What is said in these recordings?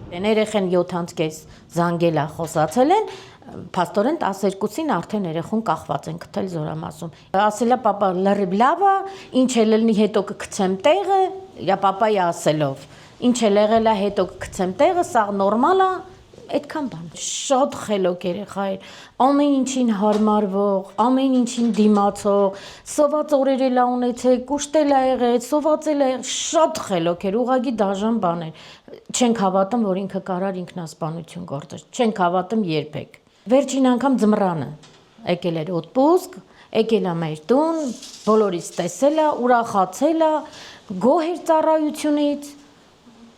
Երեխեն 7-ից զանգել է, խոսացել են, փաստորեն 12-ին արդեն երեխուն կախված են գտել Զորամասում։ Ասել է պապա լրիվ լավ է, ինչ էլ լինի հետո կգցեմ տեղը, իրա պապայի ասելով։ Ինչ էլ եղել է հետո կգցեմ տեղը, սա նորմալ է, այդքան բան։ Շատ խելոք երեխա էր, ամեն ինչին հարմարվող, ամեն ինչին դիմացող, սոված օրեր էլ ունեցել, կուշտել է եղել, սովածել է, շատ խելոք էր, ուղղակի դաժան բան էր։ Չենք հավատում, որ ինքը կարար ինքնասպանություն գործել, չենք հավատում երբեք։ Վերջին անգամ ձմռանը եկել էր օտպուսկ, եկել է մեր տուն, բոլորից տեսել է, ուրախացել է, գոհ էր ծառայությունից։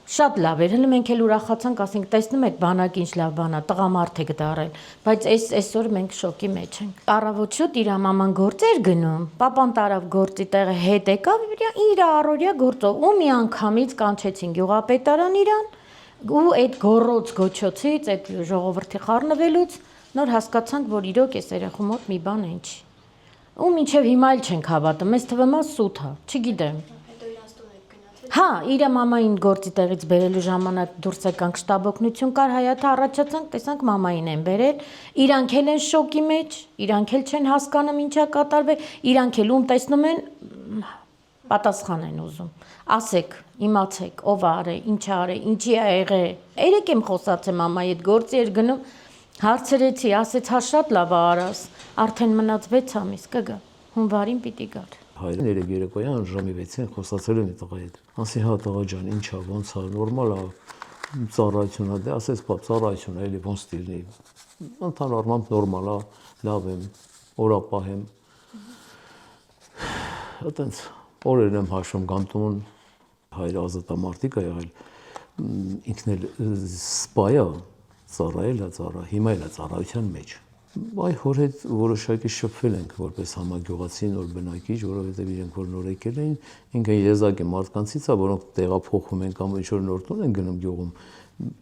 Շատ լավ էր, հենց մենք էլ ուրախացանք, ասենք, տեսնում եք բանակ ինչ լավ բան է, տղամարդ եք դարել, բայց այսօր մենք շոկի մեջ ենք։ Առավոտ շուտ իր մաման գործ էր գնում, պապան տարավ գործի տեղը հետ եկավ, իր առօրյա գործով, ու մի անգամից կանչեցին գյուղապետարան իրան, ու այդ գոռոց գոչոցից, այդ ժողովրդի խառնվելուց նոր հասկացանք, որ իրոք էս երեխու մոտ մի բան ինչ։ Ու մինչև հիմա էլ չենք հավատում, մեզ թվում է սուտ է, չգիտեմ։ Հա, իր մամային գործի տեղից բերելու ժամանակ դուրս եկանք շտաբօգնություն կար հայաթը առաջացանք, տեսանք մամային են բերել, իրանք էլ են շոկի մեջ, իրանք էլ չեն հասկանում ինչա կատարվել, իրանք էլ ում տեսնում են պատասխան են ուզում։ Ասեք, իմացեք, ով է արել, ինչ է արել, ինչի է եղել։ Երեք եմ խոսացել մամայի հետ գործի էր գնում, հարցրեցի, ասեց հա շատ լավ է արած, արդեն մնաց 6 ամիս կգա, հունվարին պիտի գար։ Հայրն երեք երեկոյան ժամի 6-ին խոսացել եմ տղայի հետ։ Ասի հա տղա ջան, ինչ է, ոնց է, նորմալ է, ծառայությունն է, դե ասեց պապ, ծառայությունն է, էլի ոնց դիլնի։ Ընդհանրապես նորմալ է, լավ եմ, օրապահ եմ։ Այտենց օրերն եմ հաշվում գանտուն, հայրը ազատամարտիկ է եղել, ինքն էլ սպա է, ծառայել է, հիմա էլ է ծառայության մեջ։ Այ հոր հետ որոշակի շփվել ենք որպես համագյուղացի նոր բնակիչ, որովհետև իրենք որ նոր եկել էին, ինքը եզակ է մարդկանցից է, որոնք տեղափոխվում են կամ ինչ-որ նոր տուն են գնում գյուղում։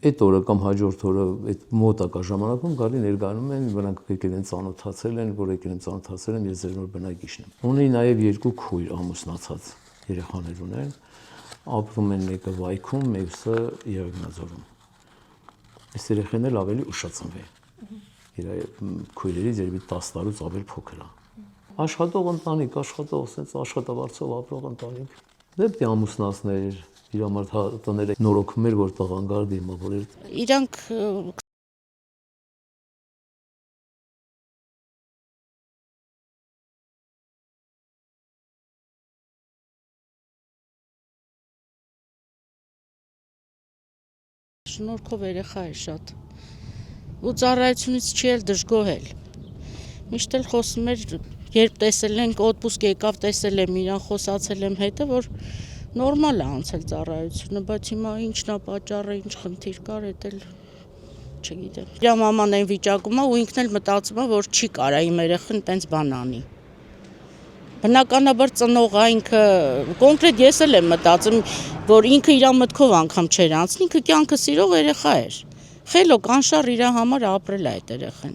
Այդ օրը կամ հաջորդ օրը այդ մոտակա ժամանակում գալի ներկայանում են, նրանք եկել են ծանոթացել են, որ եկել եմ ծանոթացել եմ, ես ձեր նոր բնակիչն եմ։ Ունի նաև 2 քույր ամուսնացած երեխաներ ունեն, ապրում են մեկը Վայքում, մյուսը Եղեգնաձորում։ Այս երեխան էլ ավելի ուշացնվել։ Իր քույրերից երևի 10 տարուց ավել փոքր է։ Աշխատող ընտանիք, ասենց աշխատավարձով ապրող ընտանիք։ Դե պիտի ամուսնացներ, իր համար տները նորոգում էր, որ տղան գար դիմավոր էր։ Իրանք շնորհքով երեխա է շատ։ Ու ծառայությունից չի էլ դժգոհել։ Միշտ էլ խոսում էր, երբ տեսել ենք օտպուսկ եկավ, տեսել եմ իրան, խոսացել եմ հետը, որ նորմալ է անցել ծառայությունը, բայց հիմա ինչն է պատճառը, ինչ խնդիր կար, էդ էլ չգիտեմ։ Իր մաման այն վիճակում է ու ինքն էլ մտածում է, որ չի կարա իմ երեխան տենց բան անի։ Բնականաբար ծնողը ինքը կոնկրետ ես էլ եմ մտածում, որ ինքը իր մտքով անգամ չէր անցնի, ինքը կյանքը սիրող երեխա էր։ Խելոք անշառ իր համար ապրել է այդ երեխան։